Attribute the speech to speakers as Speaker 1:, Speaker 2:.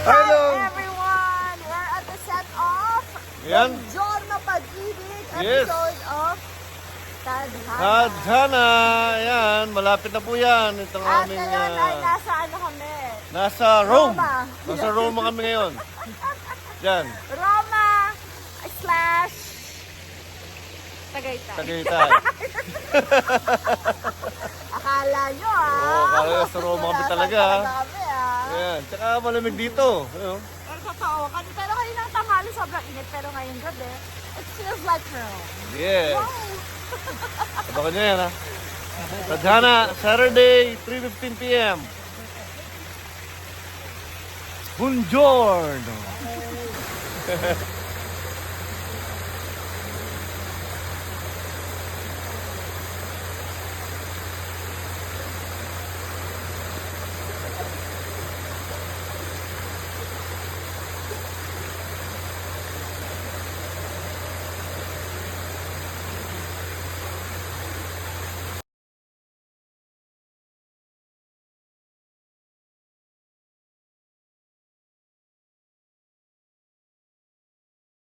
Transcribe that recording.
Speaker 1: Hello.
Speaker 2: everyone! We're at the set of
Speaker 1: Yan.
Speaker 2: John Mapag-ibig
Speaker 1: Yes.
Speaker 2: episode of Tadhana.
Speaker 1: Tadhana. Ayan, malapit na po yan. Itong
Speaker 2: At
Speaker 1: aming...
Speaker 2: ngayon ay nasa ano kami?
Speaker 1: nasa Rome.
Speaker 2: Roma.
Speaker 1: Nasa Roma kami ngayon. Yan.
Speaker 2: Roma slash Tagaytay.
Speaker 1: Tagaytay.
Speaker 2: Akala nyo
Speaker 1: Oo, akala nyo sa Roma kami talaga, ha?
Speaker 2: Kami,
Speaker 1: Ayan. Tsaka malamig dito. Ayun.
Speaker 2: Pero totoo, pero kaninang tanghali sobrang init, pero ngayong gabi, it feels like Rome.
Speaker 1: Yeah.
Speaker 2: Wow!
Speaker 1: Abangan nyo yan, ha? Tadhana, Saturday, 3:15 p.m. Buongiorno.